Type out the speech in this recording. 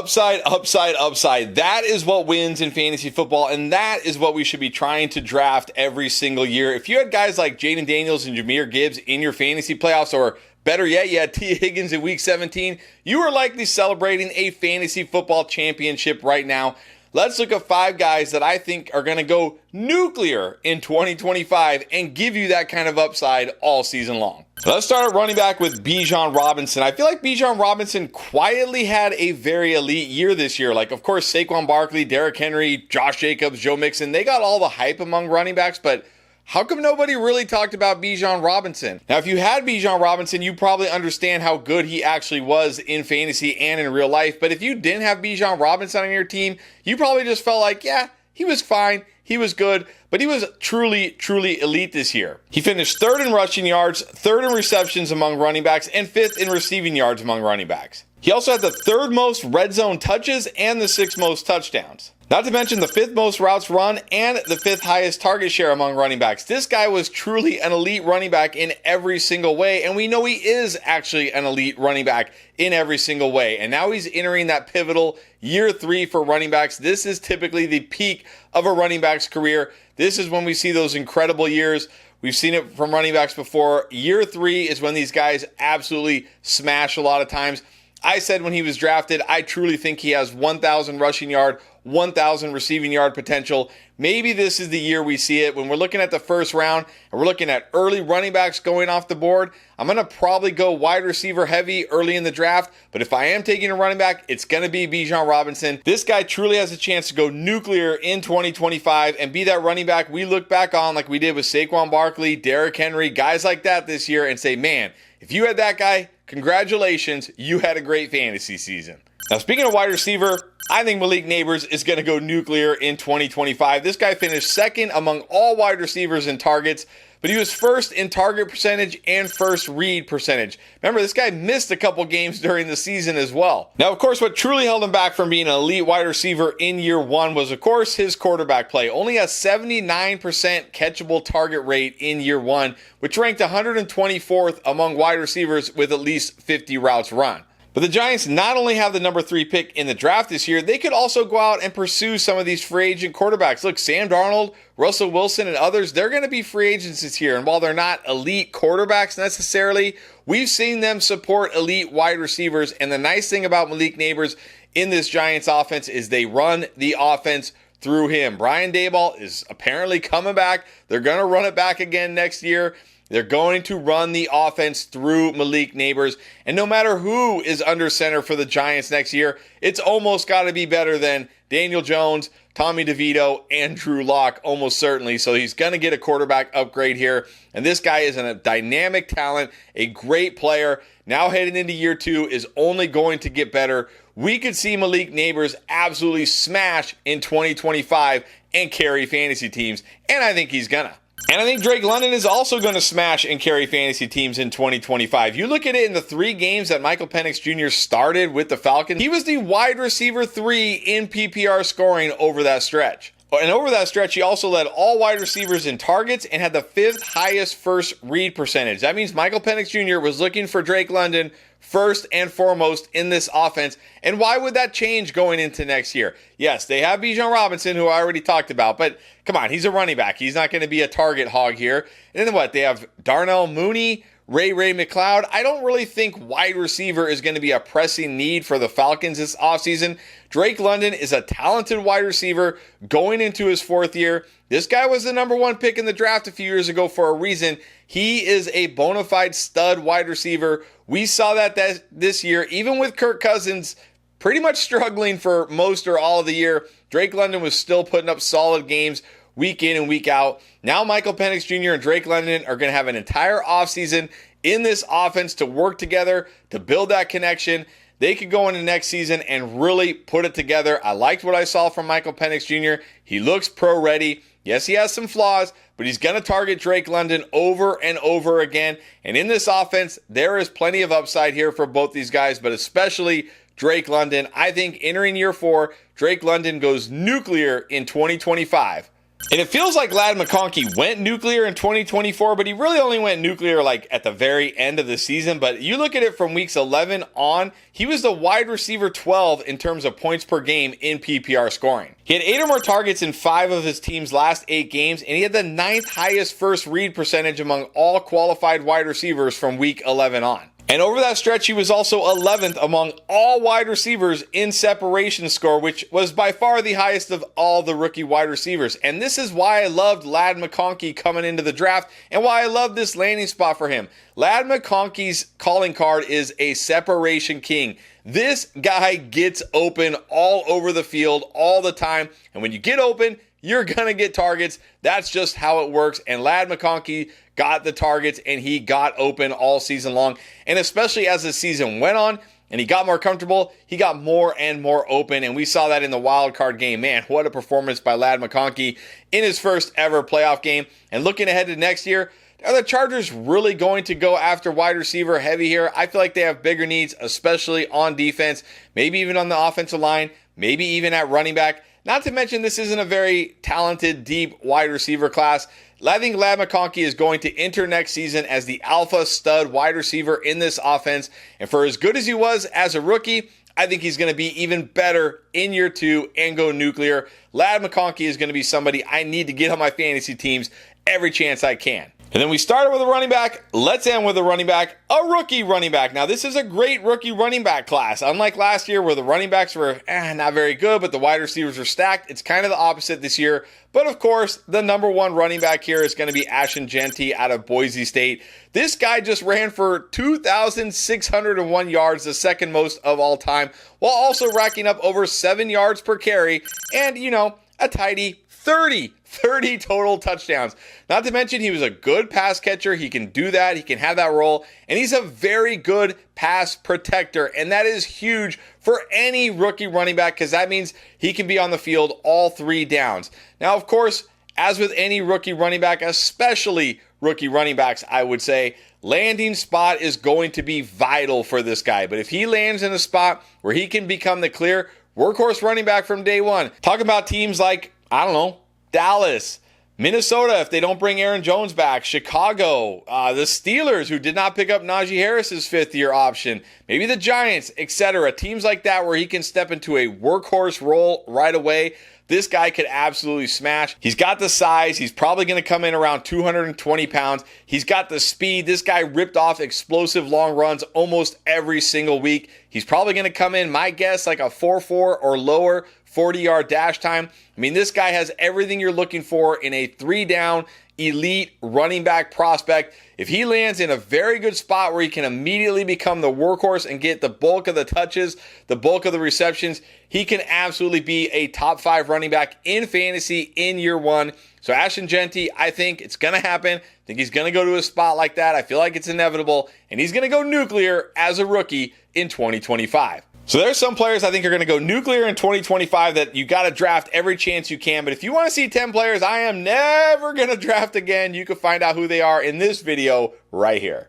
Upside, upside, upside. That is what wins in fantasy football, and that is what we should be trying to draft every single year. If you had guys like Jaden Daniels and Jahmyr Gibbs in your fantasy playoffs, or better yet, you had T. Higgins in week 17, you are likely celebrating a fantasy football championship right now. Let's look at 5 guys that I think are going to go nuclear in 2025 and give you that kind of upside all season long. Let's start at running back with Bijan Robinson. I feel like Bijan Robinson quietly had a very elite year this year. Like, of course, Saquon Barkley, Derrick Henry, Josh Jacobs, Joe Mixon, they got all the hype among running backs, but how come nobody really talked about Bijan Robinson? Now, if you had Bijan Robinson, you probably understand how good he actually was in fantasy and in real life. But if you didn't have Bijan Robinson on your team, you probably just felt like, yeah, he was fine, he was good, but he was truly, truly elite this year. He finished 3rd in rushing yards, 3rd in receptions among running backs, and 5th in receiving yards among running backs. He also had the 3rd most red zone touches and the 6th most touchdowns. Not to mention the 5th most routes run and the 5th highest target share among running backs. This guy was truly an elite running back in every single way, and we know he is actually an elite running back in every single way. And now he's entering that pivotal year 3 for running backs. This is typically the peak of a running back's career. This is when we see those incredible years. We've seen it from running backs before. Year 3 is when these guys absolutely smash a lot of times. I said when he was drafted, I truly think he has 1,000 rushing yard, 1,000 receiving yard potential. Maybe this is the year we see it. When we're looking at the first round and we're looking at early running backs going off the board, I'm going to probably go wide receiver heavy early in the draft. But if I am taking a running back, it's going to be Bijan Robinson. This guy truly has a chance to go nuclear in 2025 and be that running back we look back on like we did with Saquon Barkley, Derrick Henry, guys like that this year and say, man, if you had that guy, congratulations, you had a great fantasy season. Now, speaking of wide receiver, I think Malik Nabers is going to go nuclear in 2025. This guy finished 2nd among all wide receivers in targets, but he was 1st in target percentage and 1st read percentage. Remember, this guy missed a couple games during the season as well. Now, of course, what truly held him back from being an elite wide receiver in year 1 was, of course, his quarterback play. Only a 79% catchable target rate in year 1, which ranked 124th among wide receivers with at least 50 routes run. But the Giants not only have the number 3 pick in the draft this year, they could also go out and pursue some of these free agent quarterbacks. Look, Sam Darnold, Russell Wilson, and others, they're going to be free agents this year. And while they're not elite quarterbacks necessarily, we've seen them support elite wide receivers. And the nice thing about Malik Nabers in this Giants offense is they run the offense through him. Brian Daboll is apparently coming back. They're going to run it back again next year. They're going to run the offense through Malik Nabers. And no matter who is under center for the Giants next year, it's almost got to be better than Daniel Jones, Tommy DeVito, and Drew Lock, almost certainly. So he's going to get a quarterback upgrade here. And this guy is a dynamic talent, a great player. Now heading into year 2 is only going to get better. We could see Malik Nabers absolutely smash in 2025 and carry fantasy teams. And I think he's gonna. And I think Drake London is also going to smash and carry fantasy teams in 2025. You look at it in the 3 games that Michael Penix Jr. started with the Falcons, he was the wide receiver 3 in PPR scoring over that stretch. And over that stretch, he also led all wide receivers in targets and had the 5th highest first read percentage. That means Michael Penix Jr. was looking for Drake London first and foremost in this offense. And why would that change going into next year? Yes, they have Bijan Robinson, who I already talked about, but come on, he's a running back. He's not going to be a target hog here. And then what? They have Darnell Mooney, Ray McCloud. I don't really think wide receiver is going to be a pressing need for the Falcons this offseason. Drake London is a talented wide receiver going into his 4th year. This guy was the number 1 pick in the draft a few years ago for a reason. He is a bona fide stud wide receiver. We saw that this year, even with Kirk Cousins pretty much struggling for most or all of the year. Drake London was still putting up solid games week in and week out. Now Michael Penix Jr. and Drake London are going to have an entire offseason in this offense to work together, to build that connection. They could go into next season and really put it together. I liked what I saw from Michael Penix Jr. He looks pro ready. Yes, he has some flaws, but he's going to target Drake London over and over again. And in this offense, there is plenty of upside here for both these guys, but especially Drake London. I think entering year 4, Drake London goes nuclear in 2025. And it feels like Ladd McConkey went nuclear in 2024, but he really only went nuclear like at the very end of the season. But you look at it from weeks 11 on, he was the wide receiver 12 in terms of points per game in PPR scoring. He had 8 or more targets in 5 of his team's last 8 games, and he had the 9th highest first read percentage among all qualified wide receivers from week 11 on. And over that stretch, he was also 11th among all wide receivers in separation score, which was by far the highest of all the rookie wide receivers. And this is why I loved Ladd McConkey coming into the draft and why I love this landing spot for him. Ladd McConkey's calling card is a separation king. This guy gets open all over the field all the time. And when you get open, you're going to get targets. That's just how it works. And Ladd McConkey got the targets and he got open all season long. And especially as the season went on and he got more comfortable, he got more and more open. And we saw that in the wild card game. Man, what a performance by Ladd McConkey in his first ever playoff game. And looking ahead to next year, are the Chargers really going to go after wide receiver heavy here? I feel like they have bigger needs, especially on defense, maybe even on the offensive line, maybe even at running back. Not to mention, this isn't a very talented, deep wide receiver class. I think Ladd McConkey is going to enter next season as the alpha stud wide receiver in this offense. And for as good as he was as a rookie, I think he's going to be even better in year 2 and go nuclear. Ladd McConkey is going to be somebody I need to get on my fantasy teams every chance I can. And then we started with a running back. Let's end with a running back, a rookie running back. Now, this is a great rookie running back class. Unlike last year where the running backs were not very good, but the wide receivers were stacked, it's kind of the opposite this year. But of course, the number 1 running back here is going to be Ashton Jeanty out of Boise State. This guy just ran for 2,601 yards, the second most of all time, while also racking up over 7 yards per carry and, a tidy 30 total touchdowns. Not to mention he was a good pass catcher. He can do that. He can have that role. And he's a very good pass protector. And that is huge for any rookie running back because that means he can be on the field all 3 downs. Now, of course, as with any rookie running back, especially rookie running backs, I would say, landing spot is going to be vital for this guy. But if he lands in a spot where he can become the clear workhorse running back from day one, talk about teams like, Dallas, Minnesota, if they don't bring Aaron Jones back, Chicago, the Steelers, who did not pick up Najee Harris's 5th-year option, maybe the Giants, etc. Teams like that where he can step into a workhorse role right away. This guy could absolutely smash. He's got the size. He's probably going to come in around 220 pounds. He's got the speed. This guy ripped off explosive long runs almost every single week. He's probably going to come in, my guess, like a 4.4 or lower 40-yard dash time. I mean, this guy has everything you're looking for in a 3-down elite running back prospect. If he lands in a very good spot where he can immediately become the workhorse and get the bulk of the touches, the bulk of the receptions, he can absolutely be a top 5 running back in fantasy in year 1. So Ashton Jeanty, I think it's going to happen. I think he's going to go to a spot like that. I feel like it's inevitable. And he's going to go nuclear as a rookie in 2025. So there's some players I think are going to go nuclear in 2025 that you got to draft every chance you can. But if you want to see 10 players I am never going to draft again, you can find out who they are in this video right here.